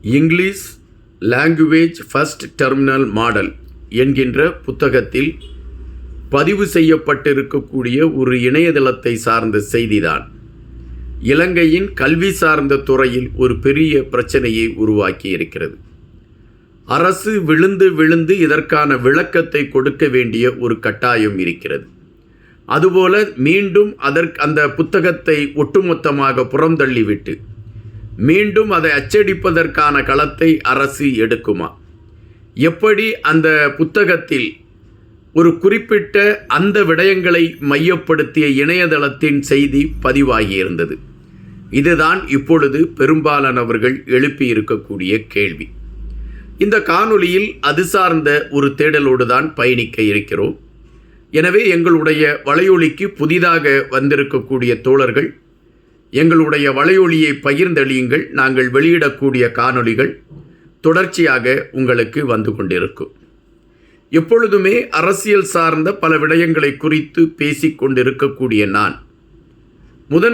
English language first terminal model என்கின்ற புத்தகத்தில் பதிவு செய்யப்பட்டிருக்கக்கூடிய ஒரு இணையதளத்தை சார்ந்த செய்திதான் இலங்கையின் கல்வி சார்ந்த துறையில் ஒரு பெரிய பிரச்சனையை உருவாக்கி இருக்கிறது. அரசு விழுந்து இதற்கான விளக்கத்தை கொடுக்க வேண்டிய ஒரு கட்டாயம் இருக்கிறது. அதுபோல மீண்டும் அந்த புத்தகத்தை ஒட்டுமொத்தமாக புறந்தள்ளிவிட்டு மீண்டும் அதை அச்சடிப்பதற்கான களத்தை அரசு எடுக்குமா? எப்படி அந்த புத்தகத்தில் ஒரு குறிப்பிட்ட அந்த விடயங்களை மையப்படுத்திய இணையதளத்தின் செய்தி பதிவாகியிருந்தது. இதுதான் இப்பொழுது பெரும்பாலானவர்கள் எழுப்பியிருக்கக்கூடிய கேள்வி. இந்த காணொளியில் அது சார்ந்த ஒரு தேடலோடு தான் பயணிக்க இருக்கிறோம். எனவே எங்களுடைய வலையொலிக்கு புதிதாக வந்திருக்கக்கூடிய தோழர்கள் எங்களுடைய வலையொலியை பகிர்ந்தளியுங்கள். நாங்கள் வெளியிடக்கூடிய காணொளிகள் தொடர்ச்சியாக உங்களுக்கு வந்து கொண்டிருக்கும். எப்பொழுதுமே அரசியல் சார்ந்த பல விடயங்களை குறித்து பேசிக்கொண்டிருக்கக்கூடிய நான்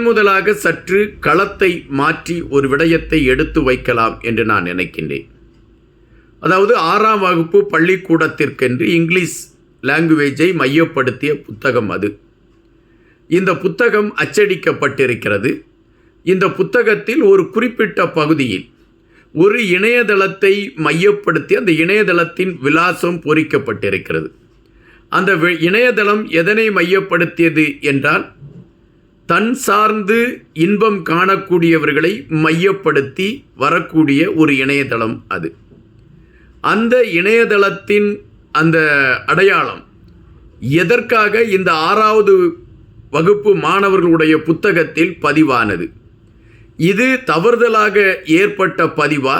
முதலாக சற்று களத்தை மாற்றி ஒரு விடயத்தை எடுத்து வைக்கலாம் என்று நான் நினைக்கின்றேன். அதாவது 6ஆம் வகுப்பு பள்ளிக்கூடத்திற்கென்று இங்கிலீஷ் லாங்குவேஜை மையப்படுத்திய புத்தகம் அது. இந்த புத்தகம் அச்சடிக்கப்பட்டிருக்கிறது. இந்த புத்தகத்தில் ஒரு குறிப்பிட்ட பகுதியில் ஒரு இணையதளத்தை மையப்படுத்தி அந்த இணையதளத்தின் விலாசம் பொறிக்கப்பட்டிருக்கிறது. அந்த இணையதளம் எதனை மையப்படுத்தியது என்றால் தன் சார்ந்து இன்பம் காணக்கூடியவர்களை மையப்படுத்தி வரக்கூடிய ஒரு இணையதளம் அது. அந்த இணையதளத்தின் அந்த அடையாளம் எதற்காக இந்த 6வது வகுப்பு மாணவர்களுடைய புத்தகத்தில் பதிவானது? இது தவறுதலாக ஏற்பட்ட பதிவா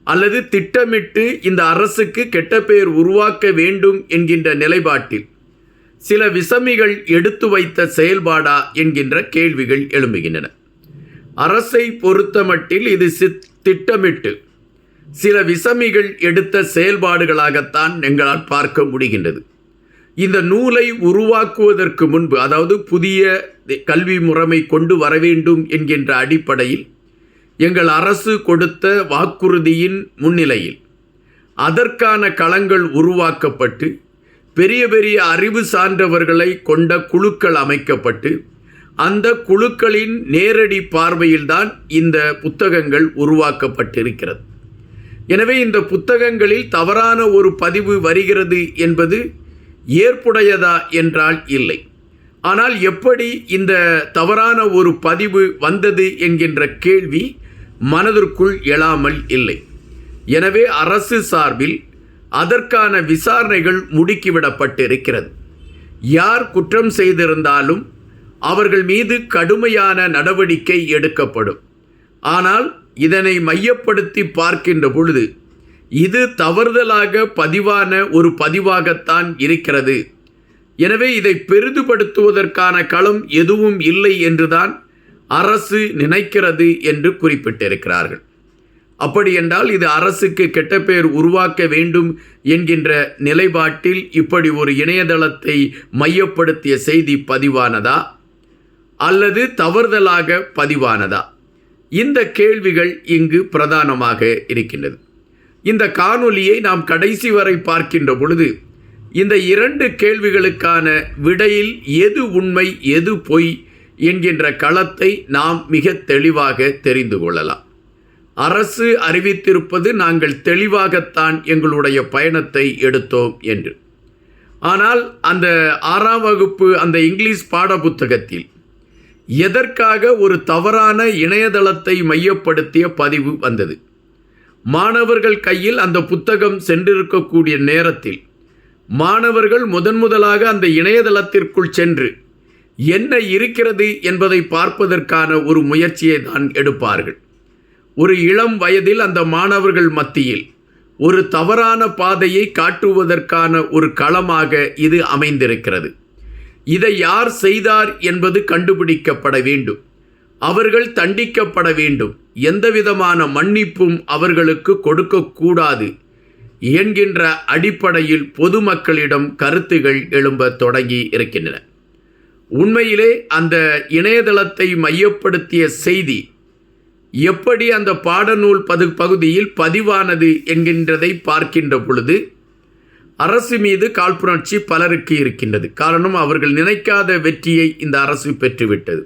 அல்லது திட்டமிட்டு இந்த அரசுக்கு கெட்ட பெயர் உருவாக்க வேண்டும் என்கின்ற நிலைப்பாட்டில் சில விசமிகள் எடுத்து வைத்த செயல்பாடா என்கின்ற கேள்விகள் எழும்புகின்றன. அரசை பொறுத்தமட்டில் இது திட்டமிட்டு சில விசமிகள் எடுத்த செயல்பாடுகளாகத்தான் எங்களால் பார்க்க முடிகின்றது. இந்த நூலை உருவாக்குவதற்கு முன்பு, அதாவது புதிய கல்வி முறைமை கொண்டு வர வேண்டும் என்கின்ற அடிப்படையில் எங்கள் அரசு கொடுத்த வாக்குறுதியின் முன்னிலையில் அதற்கான களங்கள் உருவாக்கப்பட்டு பெரிய பெரிய அறிவு சார்ந்தவர்களை கொண்ட குழுக்கள் அமைக்கப்பட்டு அந்த குழுக்களின் நேரடி பார்வையில்தான் இந்த புத்தகங்கள் உருவாக்கப்பட்டிருக்கிறது. எனவே இந்த புத்தகங்களில் தவறான ஒரு பதிவு வருகிறது என்பது ஏற்புடையதா என்றால் இல்லை. ஆனால் எப்படி இந்த தவறான ஒரு பதிவு வந்தது என்கின்ற கேள்வி மனதிற்குள் எழாமல் இல்லை. எனவே அரசு சார்பில் அதற்கான விசாரணைகள் முடுக்கிவிடப்பட்டிருக்கிறது. யார் குற்றம் செய்திருந்தாலும் அவர்கள் மீது கடுமையான நடவடிக்கை எடுக்கப்படும். ஆனால் இதனை மையப்படுத்தி பார்க்கின்ற பொழுது இது தவறுதலாக பதிவான ஒரு பதிவாகத்தான் இருக்கிறது. எனவே இதை பெரிதுபடுத்துவதற்கான களம் எதுவும் இல்லை என்றுதான் அரசு நினைக்கிறது என்று குறிப்பிட்டிருக்கிறார்கள். அப்படி என்றால் இது அரசுக்கு கெட்ட பெயர் உருவாக்க வேண்டும் என்கின்ற நிலைப்பாட்டில் இப்படி ஒரு இணையதளத்தை மையப்படுத்திய செய்தி பதிவானதா அல்லது தவறுதலாக பதிவானதா? இந்த கேள்விகள் இங்கு பிரதானமாக இருக்கின்றது. இந்த காணொளியை நாம் கடைசி வரை பார்க்கின்ற பொழுது இந்த 2 கேள்விகளுக்கான விடையில் எது உண்மை எது பொய் என்கின்ற களத்தை நாம் மிக தெளிவாக தெரிந்து கொள்ளலாம். அரசு அறிவித்திருப்பது நாங்கள் தெளிவாகத்தான் எங்களுடைய பயணத்தை எடுத்தோம் என்று. ஆனால் அந்த 6ஆம் வகுப்பு அந்த இங்கிலீஷ் பாடப்புத்தகத்தில் எதற்காக ஒரு தவறான இணையதளத்தை மையப்படுத்திய பதிவு வந்தது? மாணவர்கள் கையில் அந்த புத்தகம் சென்றிருக்கக்கூடிய நேரத்தில் மாணவர்கள் முதலாக அந்த இணையதளத்திற்குள் சென்று என்ன இருக்கிறது என்பதை பார்ப்பதற்கான ஒரு முயற்சியை தான் எடுப்பார்கள். ஒரு இளம் வயதில் அந்த மாணவர்கள் மத்தியில் ஒரு தவறான பாதையை காட்டுவதற்கான ஒரு களமாக இது அமைந்திருக்கிறது. இதை யார் செய்தார் என்பது கண்டுபிடிக்கப்பட வேண்டும். அவர்கள் தண்டிக்கப்பட வேண்டும். எந்தவிதமான மன்னிப்பும் அவர்களுக்கு கொடுக்கக்கூடாது என்கின்ற அடிப்படையில் பொதுமக்களிடம் கருத்துகள் எழும்ப தொடங்கி இருக்கின்றன. உண்மையிலே அந்த இணையதளத்தை மையப்படுத்திய செய்தி எப்படி அந்த பாடநூல் பகுதியில் பதிவானது என்கின்றதை பார்க்கின்ற பொழுது அரசு மீது காழ்ப்புணர்ச்சி பலருக்கு இருக்கின்றது. காரணம், அவர்கள் நினைக்காத வெற்றியை இந்த அரசு பெற்றுவிட்டது.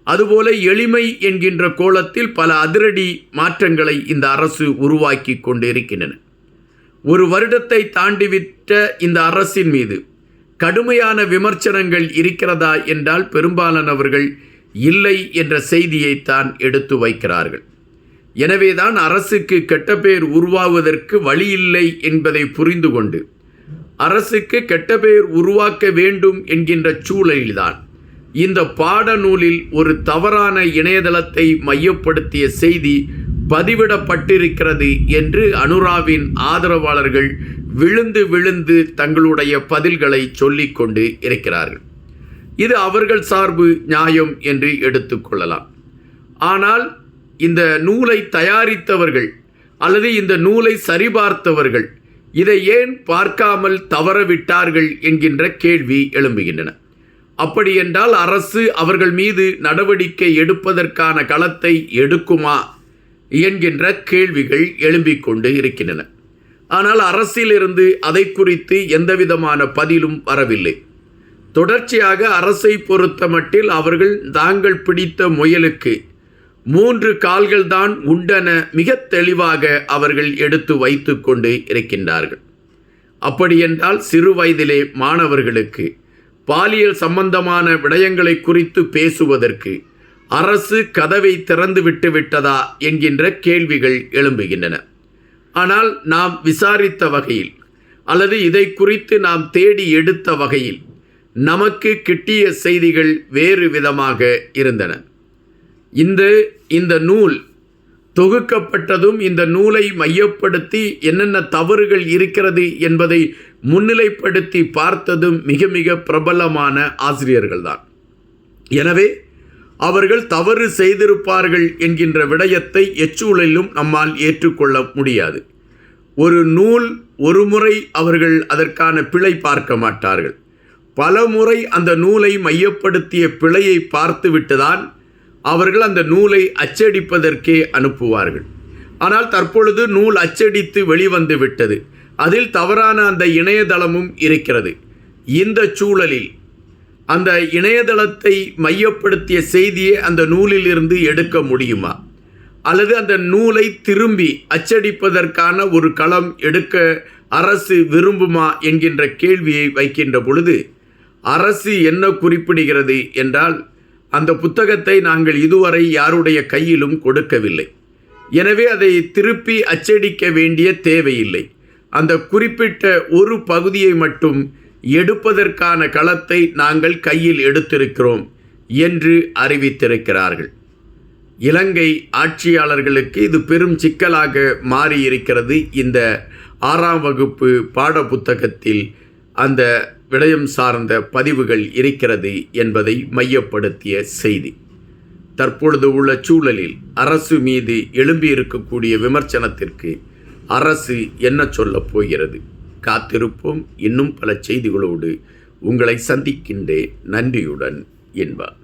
அதுபோல எளிமை என்கின்ற கோலத்தில் பல அதிரடி மாற்றங்களை இந்த அரசு உருவாக்கி கொண்டு இருக்கின்றன. ஒரு வருடத்தை தாண்டிவிட்ட இந்த அரசின் மீது கடுமையான விமர்சனங்கள் இருக்கிறதா என்றால் பெரும்பாலானவர்கள் இல்லை என்ற செய்தியைத்தான் எடுத்து வைக்கிறார்கள். எனவேதான் அரசுக்கு கெட்ட பெயர் உருவாவதற்கு வழியில்லை என்பதை புரிந்து கொண்டு அரசுக்கு கெட்ட பெயர் உருவாக்க வேண்டும் என்கின்ற சூழலில்தான் இந்த பாடநூலில் ஒரு தவறான இணையதளத்தை மையப்படுத்திய செய்தி பதிவிடப்பட்டிருக்கிறது என்று அனுராவின் ஆதரவாளர்கள் விழுந்து விழுந்து தங்களுடைய பதில்களை சொல்லிக் கொண்டு இருக்கிறார்கள். இது அவர்கள் சார்பு நியாயம் என்று எடுத்துக்கொள்ளலாம். ஆனால் இந்த நூலை தயாரித்தவர்கள் அல்லது இந்த நூலை சரிபார்த்தவர்கள் இதை ஏன் பார்க்காமல் தவறவிட்டார்கள் என்கின்ற கேள்வி எழும்புகின்றன. அப்படி என்றால் அரசு அவர்கள் மீது நடவடிக்கை எடுப்பதற்கான களத்தை எடுக்குமா என்கின்ற கேள்விகள் எழும்பிக் கொண்டு இருக்கின்றன. ஆனால் அரசிலிருந்து அதை குறித்து எந்தவிதமான பதிலும் வரவில்லை. தொடர்ச்சியாக அரசை பொறுத்த மட்டில் அவர்கள் தாங்கள் பிடித்த முயலுக்கு 3 கால்கள் தான் உண்டென மிக தெளிவாக அவர்கள் எடுத்து வைத்து கொண்டு இருக்கின்றார்கள். அப்படியென்றால் சிறு வயதிலே மாணவர்களுக்கு பாலியல் சம்பந்தமான விடயங்களை குறித்து பேசுவதற்கு அரசு கதவை திறந்து விட்டு விட்டதா என்கின்ற கேள்விகள் எழும்புகின்றன. ஆனால் நாம் விசாரித்த வகையில் அல்லது இதை குறித்து நாம் தேடி எடுத்த வகையில் நமக்கு கிட்டிய செய்திகள் வேறு விதமாக இருந்தன. இந்த நூல் தொகுக்கப்பட்டதும் இந்த நூலை மையப்படுத்தி என்னென்ன தவறுகள் இருக்கிறது என்பதை முன்னிலைப்படுத்தி பார்த்ததும் மிக மிக பிரபலமான ஆசிரியர்கள்தான். எனவே அவர்கள் தவறு செய்திருப்பார்கள் என்கின்ற விடயத்தை எச்சூழலிலும் நம்மால் ஏற்றுக்கொள்ள முடியாது. ஒரு நூல் ஒரு முறை அவர்கள் அதற்கான பிழை பார்க்க மாட்டார்கள். பல முறை அந்த நூலை மையப்படுத்திய பிழையை பார்த்துவிட்டுதான் அவர்கள் அந்த நூலை அச்சடிப்பதற்கே அனுப்புவார்கள். ஆனால் தற்பொழுது நூல் அச்சடித்து வெளிவந்து விட்டது. அதில் தவறான அந்த இணையதளமும் இருக்கிறது. இந்த சூழலில் அந்த இணையதளத்தை மையப்படுத்திய செய்தியை அந்த நூலில் இருந்து எடுக்க முடியுமா? அல்லது அந்த நூலை திரும்பி அச்சடிப்பதற்கான ஒரு களம் எடுக்க அரசு விரும்புமா என்கின்ற கேள்வியை வைக்கின்ற பொழுது அரசு என்ன குறிப்பிடுகிறது என்றால், அந்த புத்தகத்தை நாங்கள் இதுவரை யாருடைய கையிலும் கொடுக்கவில்லை. எனவே அதை திருப்பி அச்சடிக்க வேண்டிய தேவையில்லை. அந்த குறிப்பிட்ட ஒரு பகுதியை மட்டும் எடுப்பதற்கான களத்தை நாங்கள் கையில் எடுத்திருக்கிறோம் என்று அறிவித்திருக்கிறார்கள். இலங்கை ஆட்சியாளர்களுக்கு இது பெரும் சிக்கலாக மாறியிருக்கிறது. இந்த 6ஆம் வகுப்பு பாட புத்தகத்தில் அந்த விடயம் சார்ந்த பதிவுகள் இருக்கிறது என்பதை மையப்படுத்திய செய்தி. தற்பொழுது உள்ள சூழலில் அரசு மீது எழும்பியிருக்கக்கூடிய விமர்சனத்திற்கு அரசு என்ன சொல்லப் போகிறது? காத்திருப்போம். இன்னும் பல செய்திகளோடு உங்களை சந்திக்கின்றேன். நன்றியுடன் என்பார்.